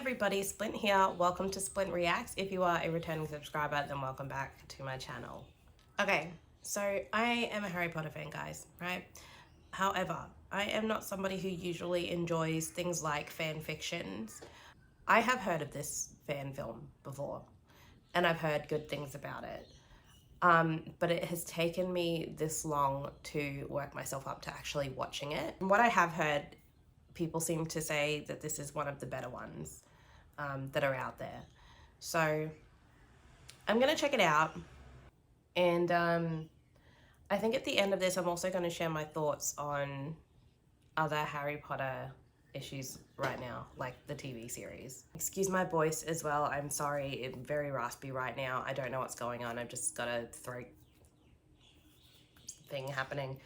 everybody, Splint here. Welcome to Splint Reacts. If you are a returning subscriber, then welcome back to my channel. Okay, so I am a Harry Potter fan, guys, right? However, I am not somebody who usually enjoys things like fan fictions. I have heard of this fan film before, and I've heard good things about it. But it has taken me this long to work myself up to actually watching it. From what I have heard, people seem to say that this is one of the better ones that are out there. So I'm gonna check it out, and I think at the end of this I'm also going to share my thoughts on other Harry Potter issues right now, like the TV series. Excuse my voice as well, I'm sorry, it's very raspy right now. I don't know what's going on, I've just got a throat thing happening.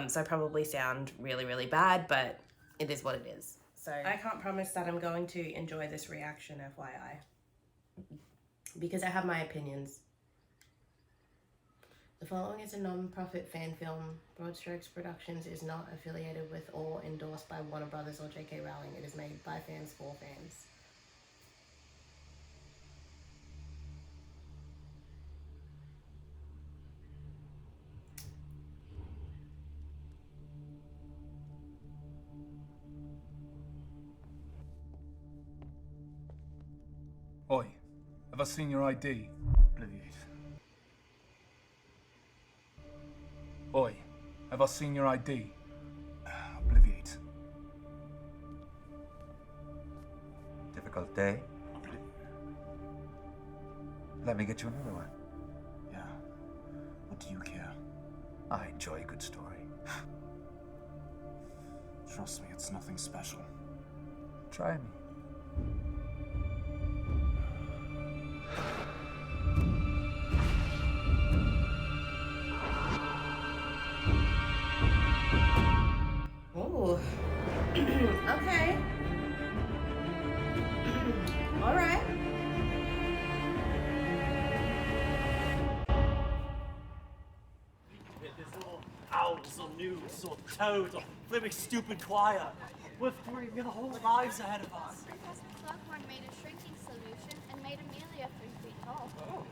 So I probably sound really bad, but it is what it is. So I can't promise that I'm going to enjoy this reaction, FYI, because I have my opinions. The following is a non-profit fan film. Broadstrokes Productions is not affiliated with or endorsed by Warner Brothers or J.K. Rowling. It is made by fans for fans. Oi, have I seen your ID? Obliviate. Oi, have I seen your ID? Obliviate. Difficult day? Let me get you another one. Yeah. What do you care? I enjoy a good story. Trust me, it's nothing special. Try me. Ooh. Okay. All right. There's little owls or newts or toads or flipping stupid choir. We've got our whole lives ahead of us. Professor Slughorn made a shrinking solution and made Amelia 3 feet tall.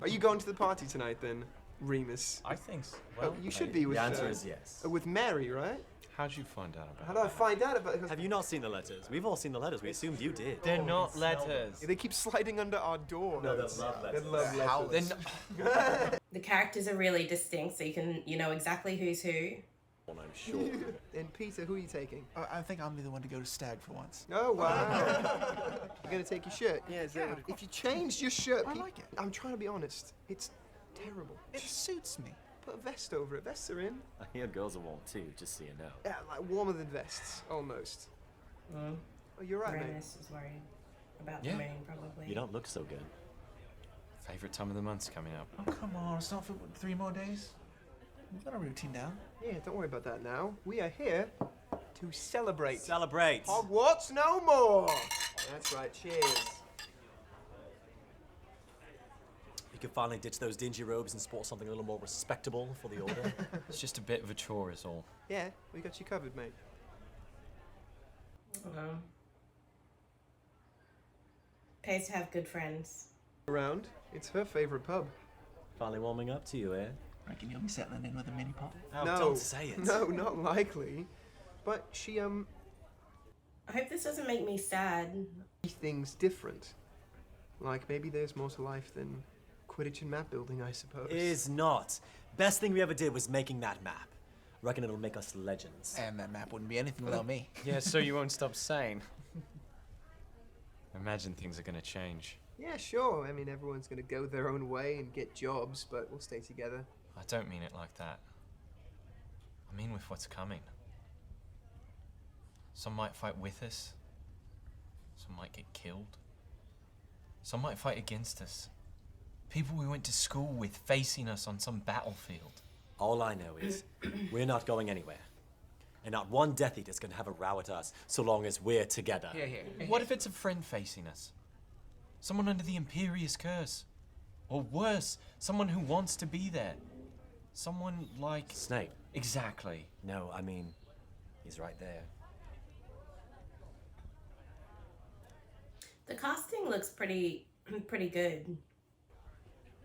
Are you going to the party tonight then, Remus? I think so. Oh, you should be with. The answer is yes. With Mary, right? How'd you find out about How did I find out about it? Have you not seen the letters? We've all seen the letters. We assumed you did. They're not letters. They keep sliding under our door. No, they're love letters. They're love letters. The characters are really distinct, so you know exactly who's who. Well, I'm sure. And Peter, who are you taking? I think I'm the one to go to Stag for once. Oh wow! You're gonna take your shirt? Yeah. If you changed your shirt, I like it. I'm trying to be honest. It's terrible. It suits me. Put a vest over it. Vests are in. I hear girls are warm too, just so you know. Yeah, like warmer than vests, almost. Oh, you're right, mate. Remus is worried about the Yeah. rain, probably. You don't look so good. Favorite time of the month's coming up. Oh, come on. It's not for 3 more days. We've got a routine down. Yeah, don't worry about that now. We are here to celebrate. Celebrate. Hogwarts no more! That's right, cheers. You can finally ditch those dingy robes and sport something a little more respectable for the order. It's just a bit of a chore is all. Yeah, we got you covered, mate. Pays to have good friends. Around, it's her favorite pub. Finally warming up to you, eh? Reckon you'll be settling in with a mini pot? Oh, No, don't say it. No, not likely. But she, I hope this doesn't make me sad. things different. Like, maybe there's more to life than Quidditch and map building, I suppose. Is not. Best thing we ever did was making that map. Reckon it'll make us legends. And that map wouldn't be anything without me. Yeah, so you won't stop saying. Imagine things are gonna change. Yeah, sure. I mean, everyone's gonna go their own way and get jobs, but we'll stay together. I don't mean it like that. I mean with what's coming. Some might fight with us. Some might get killed. Some might fight against us. People we went to school with facing us on some battlefield. All I know is we're not going anywhere. And not one Death Eater's gonna have a row at us so long as we're together. Here. What if it's a friend facing us? Someone under the Imperious Curse? Or worse, someone who wants to be there. Someone like... Snape. Exactly. No, I mean, he's right there. The casting looks pretty good.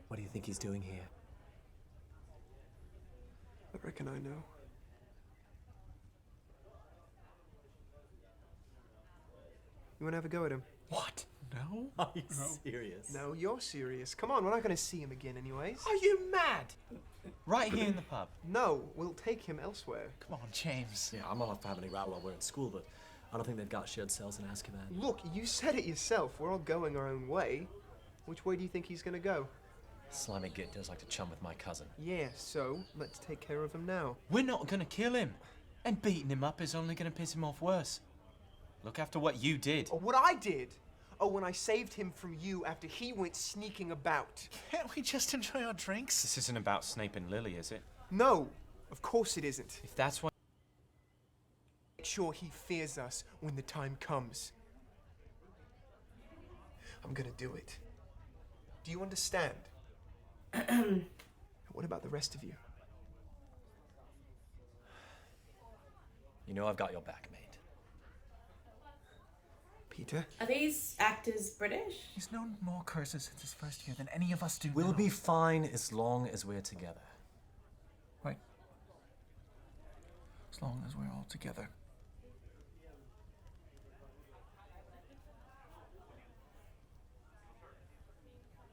What do you think he's doing here? I reckon I know. You wanna have a go at him? What? No? Are you serious? No, you're serious. Come on, we're not gonna see him again anyways. Are you mad? Right here in the pub. No, we'll take him elsewhere. Come on, James. Yeah, I'm not up for having any row while we're in school, but I don't think they've got shared cells in Azkaban. Look, you said it yourself. We're all going our own way. Which way do you think he's gonna go? Slimy git does like to chum with my cousin. Yeah, so let's take care of him now. We're not gonna kill him. And beating him up is only gonna piss him off worse. Look after what you did. Oh, what I did? Oh, when I saved him from you after he went sneaking about. Can't we just enjoy our drinks? This isn't about Snape and Lily, is it? No, of course it isn't. If that's what... Make sure he fears us when the time comes. I'm gonna do it. Do you understand? What about the rest of you? You know I've got your back, mate. Peter? Are these actors British? He's known more curses since his first year than any of us do We'll now. be fine as long as we're together. Right. As long as we're all together.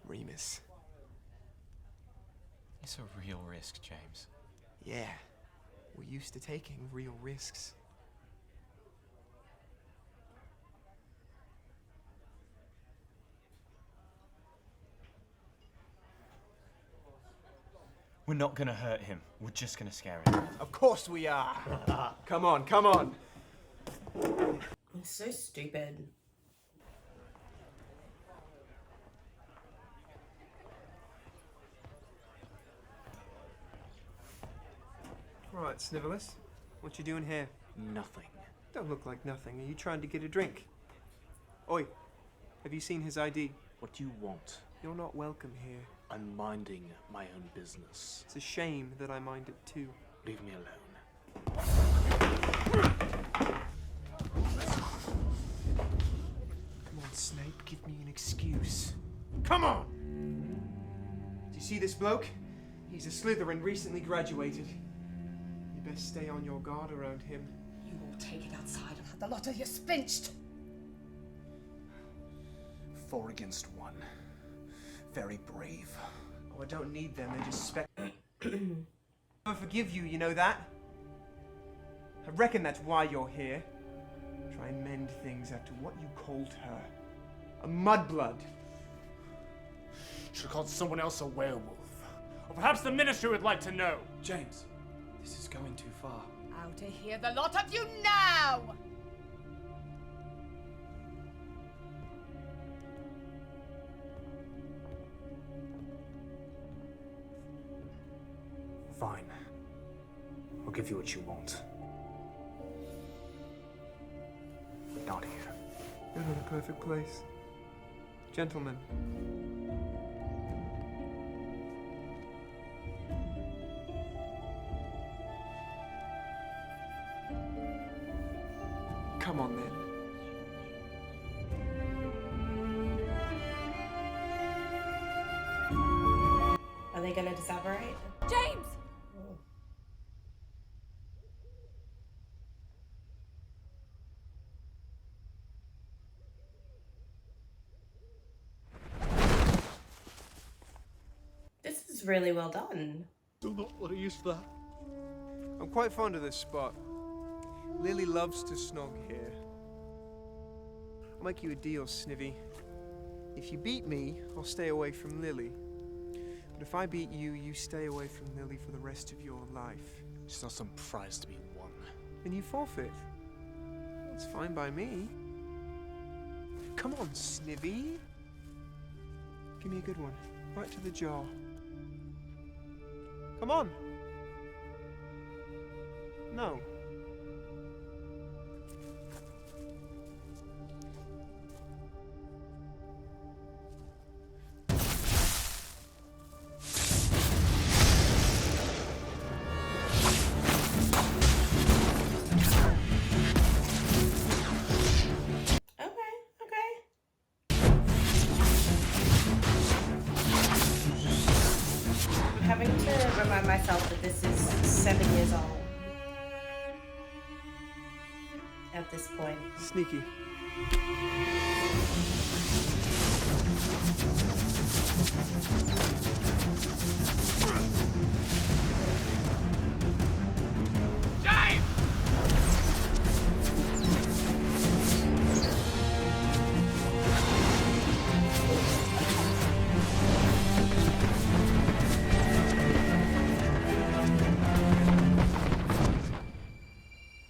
Remus. It's a real risk, James. Yeah, we're used to taking real risks. We're not gonna hurt him. We're just gonna scare him. Of course we are! Come on, come on! It's so stupid. Right, Snivelus, what you doing here? Nothing. Don't look like nothing. Are you trying to get a drink? Oi, have you seen his ID? What do you want? You're not welcome here. I'm minding my own business. It's a shame that I mind it too. Leave me alone. Come on, Snape, give me an excuse. Come on! Do you see this bloke? He's a Slytherin, recently graduated. You best stay on your guard around him. You will take it outside and have the lot of you spinched. 4 against 1. Very brave. Oh, I don't need them, they're just I forgive you, you know that? I reckon that's why you're here. Try and mend things after what you called her. A mudblood. Should have called someone else a werewolf. Or perhaps the ministry would like to know. James, this is going too far. Out of here, the lot of you now! Fine. I'll give you what you want. But not here. You're in the perfect place. Gentlemen. Come on then. Are they gonna disseparate? James! This is really well done. Do not want to use that. I'm quite fond of this spot. Lily loves to snog here. I'll make you a deal, Snivy. If you beat me, I'll stay away from Lily. But if I beat you, you stay away from Lily for the rest of your life. It's not some prize to be won. Then you forfeit. That's fine by me. Come on, Snivy. Give me a good one. Right to the jaw. Come on. No. Okay, okay. this point. Sneaky.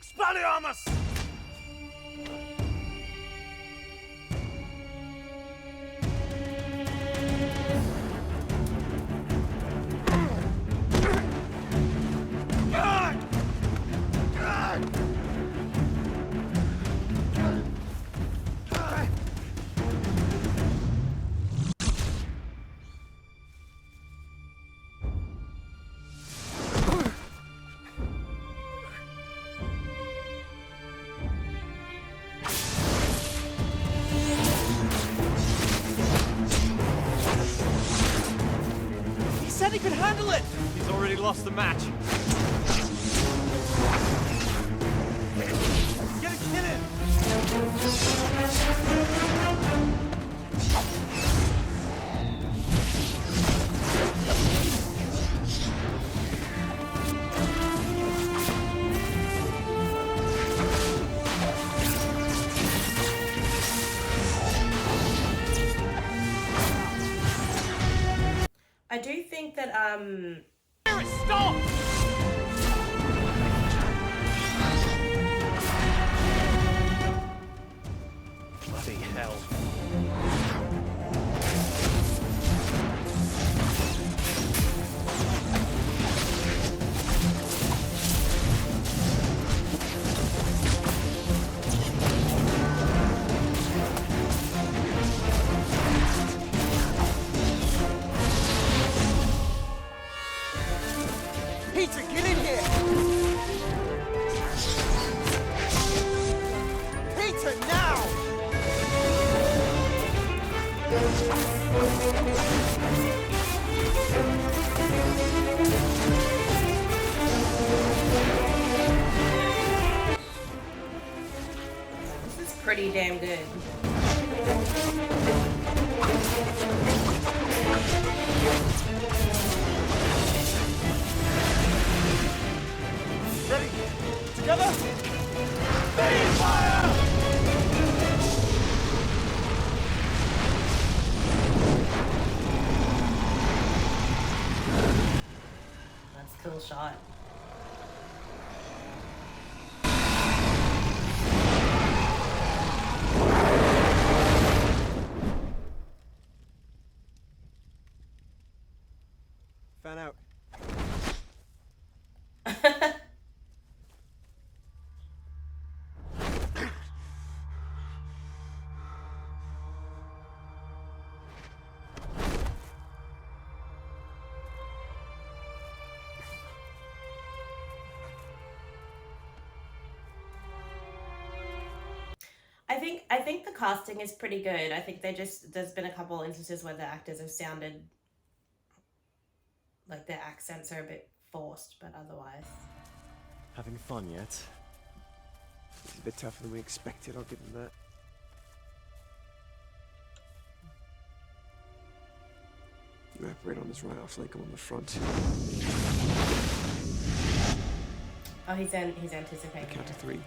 Expelliarmus! He said he could handle it! He's already lost the match. Get a kill in! I do think that Severus, stop! Bloody hell. Peter, get in here! Peter, now! this is pretty damn good. Ready? Together? Main fire! That's a cool shot. Fan out. I think the casting is pretty good. I think there's been a couple instances where the actors have sounded like their accents are a bit forced, but otherwise. Having fun yet? It's a bit tougher than we expected, I'll give them that. You operate on his right off like I'm on the front. Oh, he's anticipating. Count to it. 3.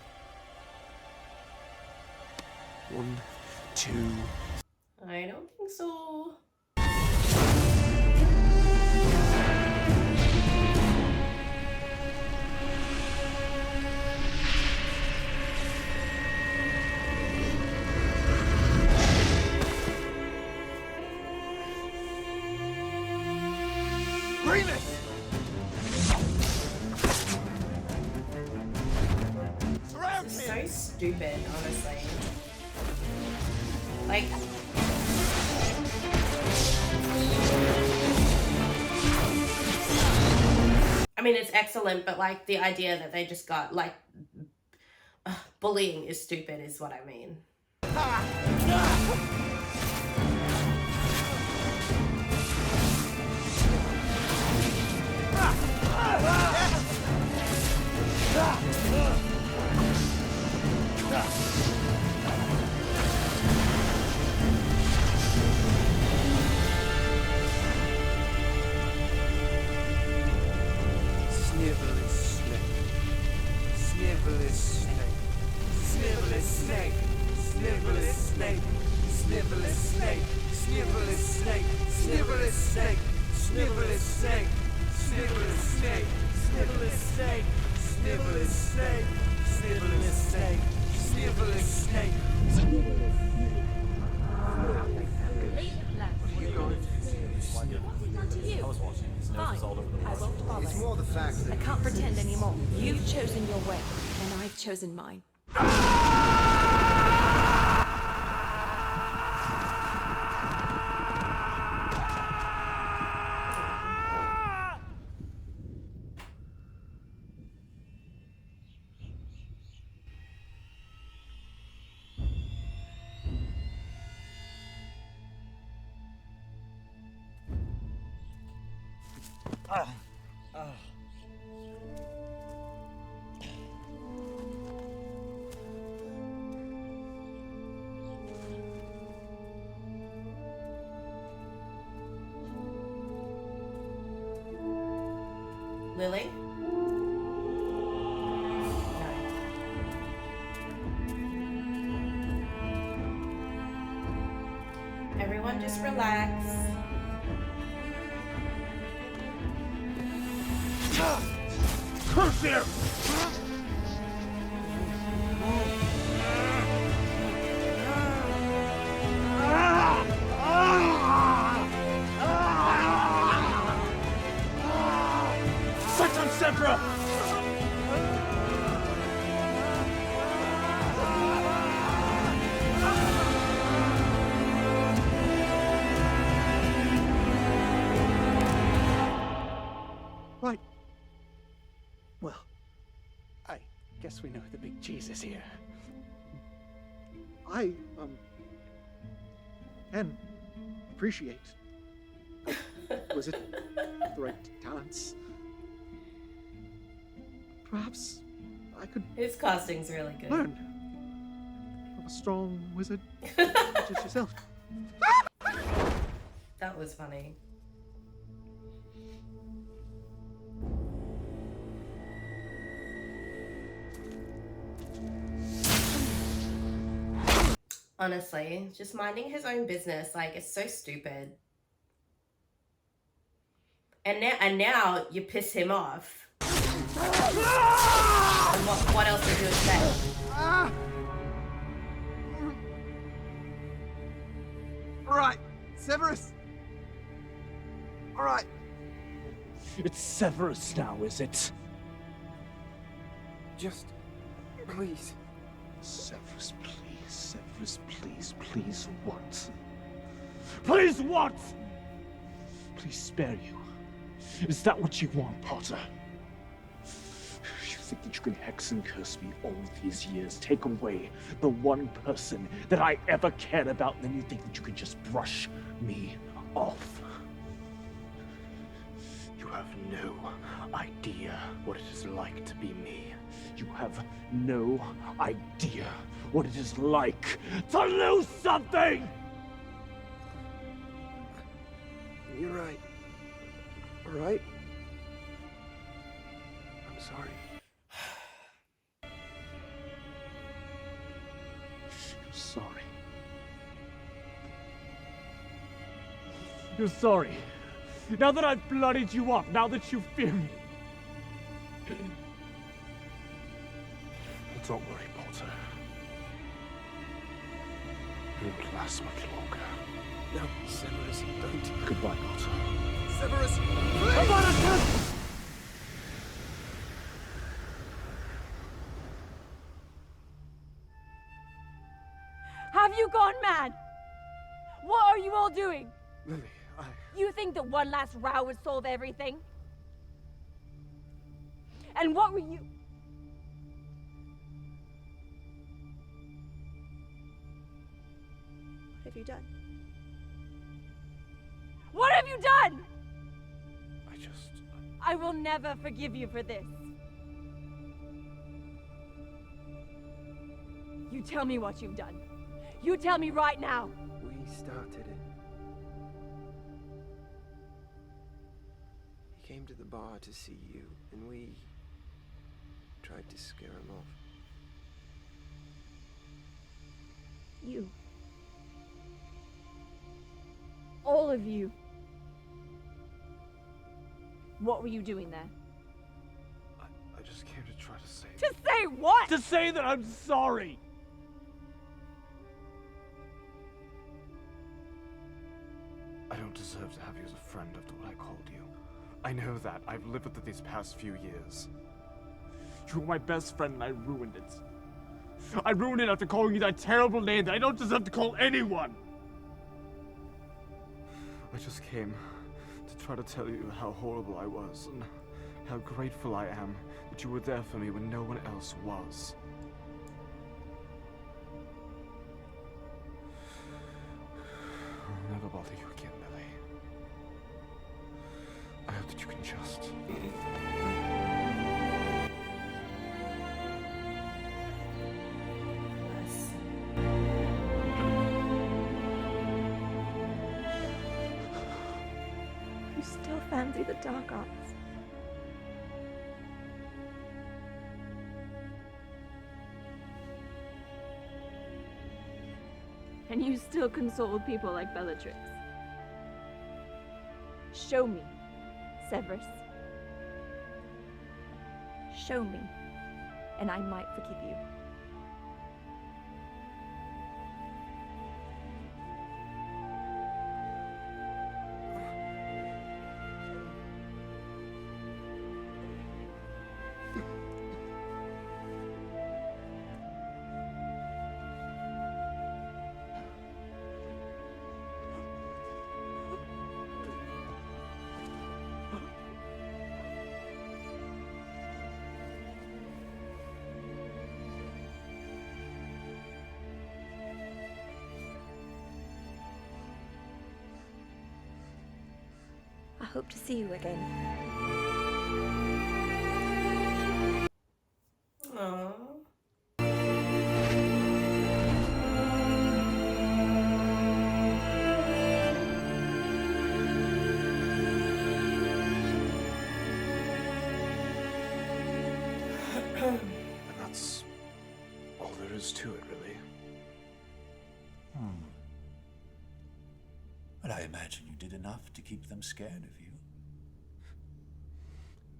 1, 2. I don't think so. Remus! This is so stupid, honestly. Like, I mean, it's excellent, but like the idea that they just got like bullying is stupid is what I mean. Snivelous Snape. Snivelous Snape. Snivelous Snape. Snivelous Snape. Snivelous Snape. Snivelous Snape. Snivelous Snape. Snivelous Snape. Snivelous Snape. Snivelous Snape. Snivelous Snape. Snivelous Snape. I was watching. His nose was all over the I place. won't bother. It's more the fact that I can't pretend anymore. You've chosen your way, and I've chosen mine. Lily? No. Everyone just relax. Curse you! Such on Severus! Right. Well, I guess we know who the big cheese is here. I, can appreciate was it the right talents? Perhaps I could His casting's really good. learn from a strong wizard such as yourself. That was funny. Honestly, just minding his own business, like, it's so stupid. And now you piss him off. And what else would you expect? All right, Severus. All right. It's Severus now, is it? Just, please. Severus, please. Severus, please, please, what? Please, what? Please spare you. Is that what you want, Potter? You think that you can hex and curse me all these years, take away the one person that I ever cared about, and then you think that you can just brush me off? You have no idea what it is like to be me. You have no idea what it is like to lose something! You're right. All right. I'm sorry. You're sorry. You're sorry. Now that I've bloodied you up, now that you fear me. But don't worry, Potter. It won't last much longer. No, Severus, don't. Goodbye, Potter. Severus, please! Have you gone mad? What are you all doing? Lily, You think that one last row would solve everything? And what were you... What have you done? What have you done? I I will never forgive you for this. You tell me what you've done. You tell me right now. We started it. He came to the bar to see you, and we tried to scare him off. You. All of you. What were you doing there? I just came to try to save To say what? To say that I'm sorry! I don't deserve to have you as a friend after what I called you. I know that. I've lived with it these past few years. You were my best friend and I ruined it. I ruined it after calling you that terrible name that I don't deserve to call anyone! I just came to try to tell you how horrible I was and how grateful I am that you were there for me when no one else was. I'll never bother you again, Lily. I hope that you can just... You still fancy the dark arts. And you still console with people like Bellatrix. Show me, Severus. Show me, and I might forgive you. I hope to see you again. Aww. And that's all there is to it, really. But I imagine you did enough to keep them scared of you.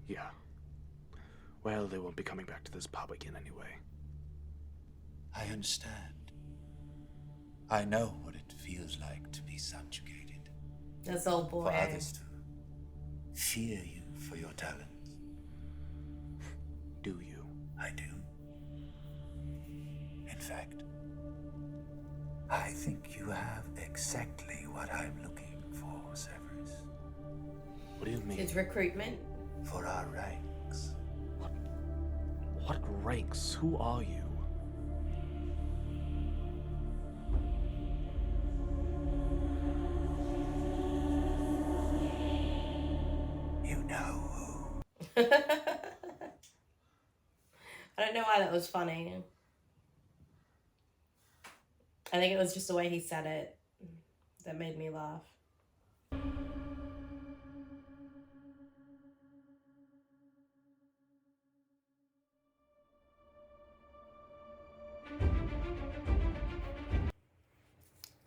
Yeah. Well, they won't be coming back to this pub again anyway. I understand. I know what it feels like to be subjugated. This old boy. For others to fear you for your talents. Do you? I do. In fact, I think you have exactly what I'm looking for, Severus. What do you mean? His recruitment. For our ranks. What ranks? Who are you? You know who. I don't know why that was funny. I think it was just the way he said it that made me laugh.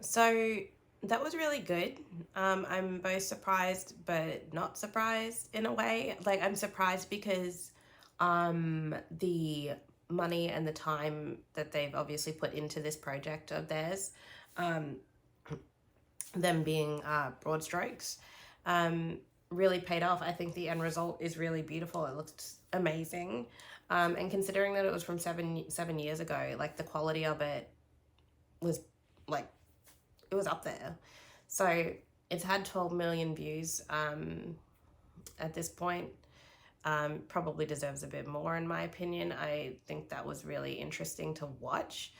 So that was really good. I'm both surprised but not surprised in a way. Like, I'm surprised because the money and the time that they've obviously put into this project of theirs, them being broad strokes, really paid off. I think the end result is really beautiful. It looks amazing. And considering that it was from seven years ago, like, the quality of it was like, it was up there. So it's had 12 million views at this point. Probably deserves a bit more in my opinion. I think that was really interesting to watch.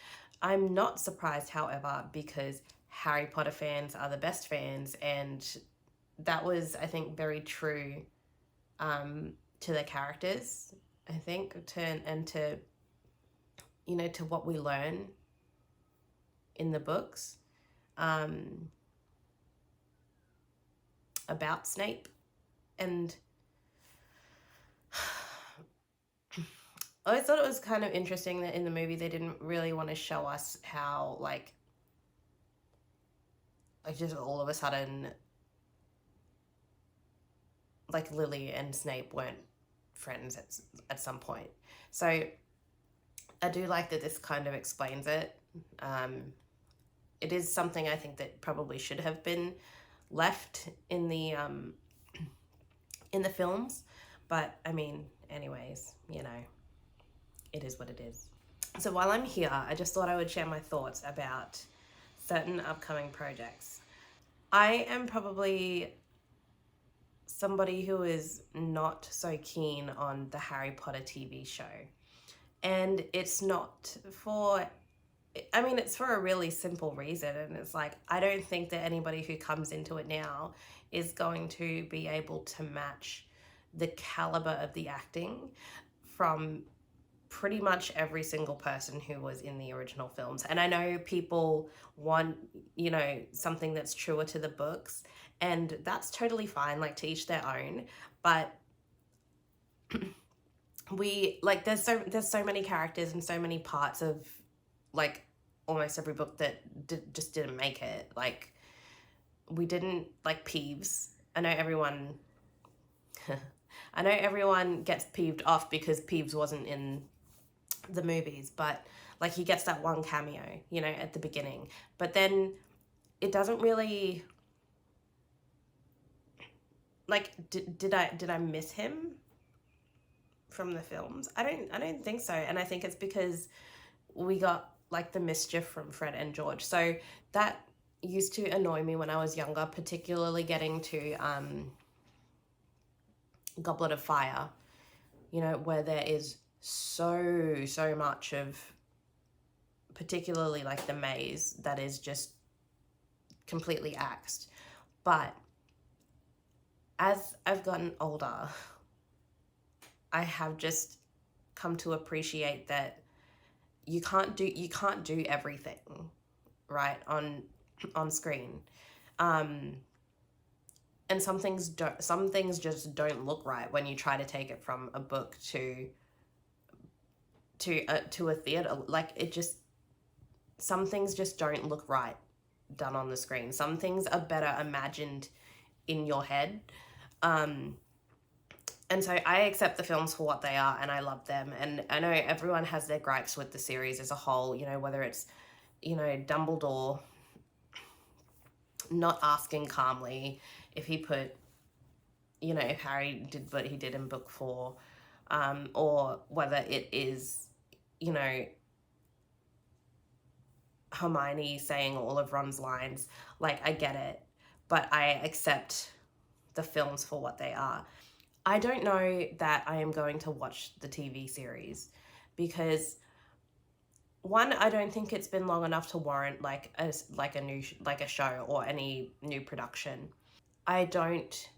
I'm not surprised, however, because Harry Potter fans are the best fans, and that was, I think, very true to the characters, I think, to you know, to what we learn in the books about Snape. And I always thought it was kind of interesting that in the movie they didn't really want to show us how, like just all of a sudden, like Lily and Snape weren't friends at some point. So I do like that this kind of explains it. It is something I think that probably should have been left in the films, but I mean, anyways, you know, it is what it is. So while I'm here, I just thought I would share my thoughts about certain upcoming projects. I am probably somebody who is not so keen on the Harry Potter TV show. And it's not for, I mean, it's for a really simple reason. And it's like, I don't think that anybody who comes into it now is going to be able to match the caliber of the acting from pretty much every single person who was in the original films. And I know people want, you know, something that's truer to the books, and that's totally fine, like to each their own. But we, like, there's so many characters and so many parts of like almost every book that just didn't make it. Like, we didn't like Peeves. I know everyone gets peeved off because Peeves wasn't in the movies, but like he gets that one cameo, you know, at the beginning, but then it doesn't really, like, did I miss him from the films? I don't think so. And I think it's because we got like the mischief from Fred and George. So that used to annoy me when I was younger, particularly getting to Goblet of Fire, you know, where there is so much of, particularly like the maze, that is just completely axed. But as I've gotten older, I have just come to appreciate that you can't do everything right on screen, and some things just don't look right when you try to take it from a book to a theater. Like, it just, some things just don't look right done on the screen. Some things are better imagined in your head. And so I accept the films for what they are, and I love them. And I know everyone has their gripes with the series as a whole, you know, whether it's, you know, Dumbledore not asking calmly if he put, you know, if Harry did what he did in book 4, or whether it is, you know, Hermione saying all of Ron's lines. Like, I get it, but I accept the films for what they are. I don't know that I am going to watch the TV series because, one, I don't think it's been long enough to warrant like a show or any new production. I don't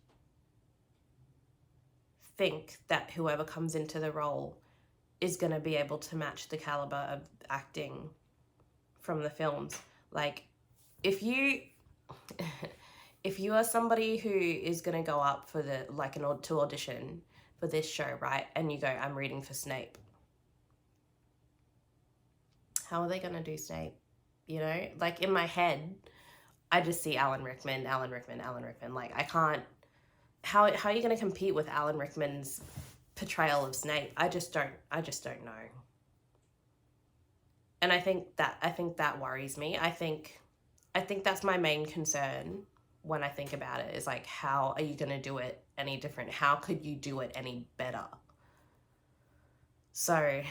think that whoever comes into the role is going to be able to match the caliber of acting from the films. Like, if you are somebody who is going to go up for the, like, to audition for this show, right, and you go, I'm reading for Snape, how are they going to do Snape? You know, like, in my head, I just see Alan Rickman. Like, I can't, how are you going to compete with Alan Rickman's portrayal of Snape? I just don't know. And I think that worries me. I think that's my main concern when I think about it, is like, how are you going to do it any different? How could you do it any better? So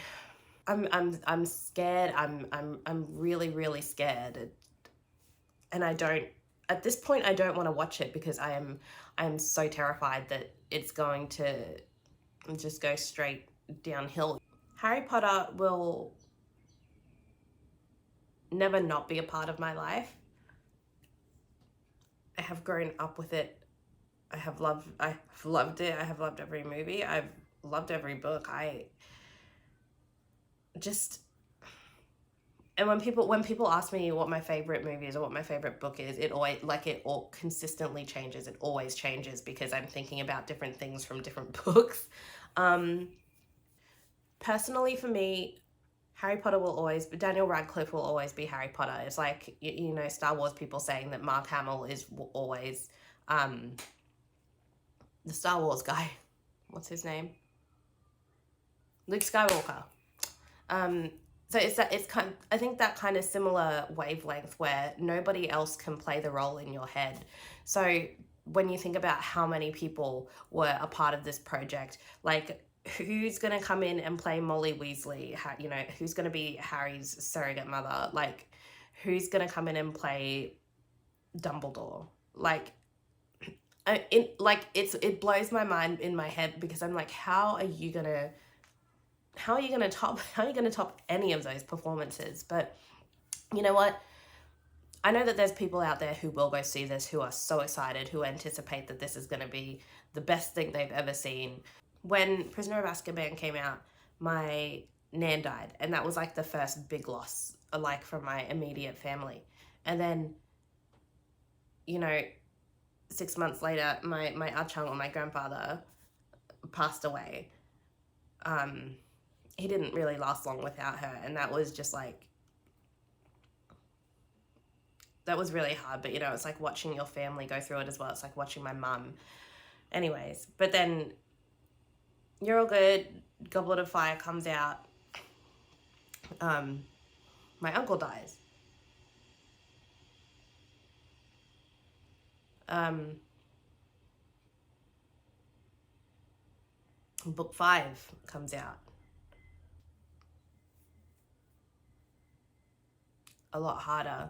I'm scared. I'm really scared. And at this point I don't want to watch it because I am so terrified that it's going to just go straight downhill. Harry Potter will never not be a part of my life. I have grown up with it. I've loved it. I have loved every movie. I've loved every book. And when people ask me what my favorite movie is or what my favorite book is, it all consistently changes. It always changes because I'm thinking about different things from different books. personally for me, Harry Potter will always, Daniel Radcliffe will always be Harry Potter. It's like, you know, Star Wars people saying that Mark Hamill is always the Star Wars guy. What's his name? Luke Skywalker. So it's kind of, I think that kind of similar wavelength where nobody else can play the role in your head. So when you think about how many people were a part of this project, like who's going to come in and play Molly Weasley? You know, who's going to be Harry's surrogate mother? Like who's going to come in and play Dumbledore? Like, it blows my mind in my head because I'm like, how are you gonna top any of those performances? But you know what? I know that there's people out there who will go see this, who are so excited, who anticipate that this is going to be the best thing they've ever seen. When Prisoner of Azkaban came out, my nan died, and that was like the first big loss, like from my immediate family. And then, you know, 6 months later, my achang, or my grandfather, passed away. He didn't really last long without her, and that was just like, that was really hard. But you know, it's like watching your family go through it as well. It's like watching my mum. Anyways, but then You're All Good, Goblet of Fire comes out. My uncle dies. Book 5 comes out. A lot harder.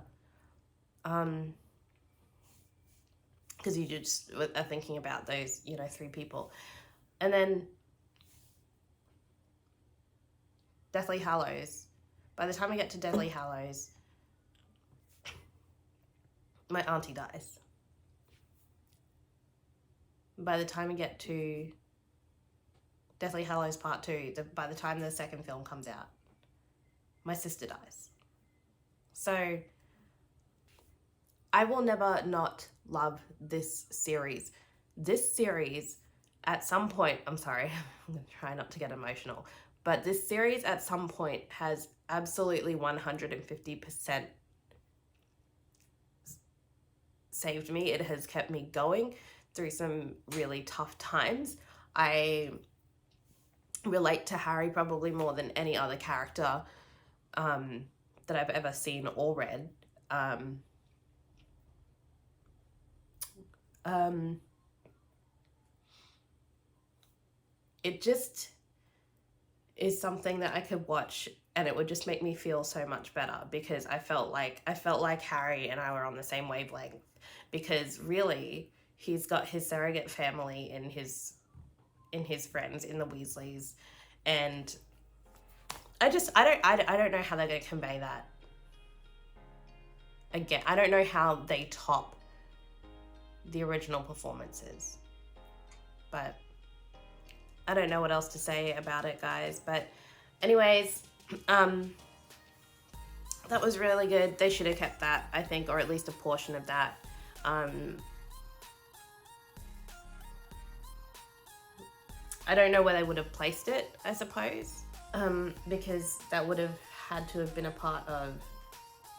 Because you just are thinking about those, you know, 3 people. And then Deathly Hallows. By the time we get to Deathly Hallows, my auntie dies. By the time we get to Deathly Hallows Part 2, by the time the second film comes out, my sister dies. So I will never not love this series. This series, at some point, I'm sorry, I'm going to try not to get emotional, but this series at some point has absolutely 150% saved me. It has kept me going through some really tough times. I relate to Harry probably more than any other character that I've ever seen or read. It just is something that I could watch and it would just make me feel so much better, because I felt like Harry and I were on the same wavelength, because really he's got his surrogate family in his friends, in the Weasleys, and I don't know how they're going to convey that. Again, I don't know how they top the original performances, but I don't know what else to say about it, guys. But anyways, that was really good. They should have kept that, I think, or at least a portion of that. I don't know where they would have placed it, I suppose, because that would have had to have been a part of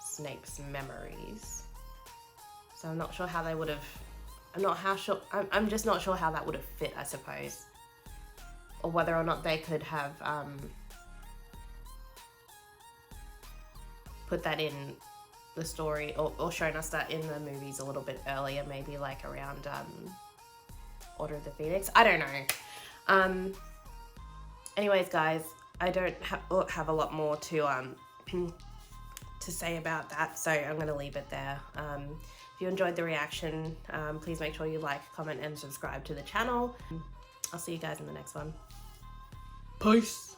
Snape's memories. So I'm not sure how they would have, I'm just not sure how that would have fit, I suppose. Or whether or not they could have put that in the story, or shown us that in the movies a little bit earlier, maybe like around Order of the Phoenix. I don't know. Anyways, guys, I don't have a lot more to say about that, so I'm going to leave it there. If you enjoyed the reaction, please make sure you like, comment, and subscribe to the channel. I'll see you guys in the next one. Peace.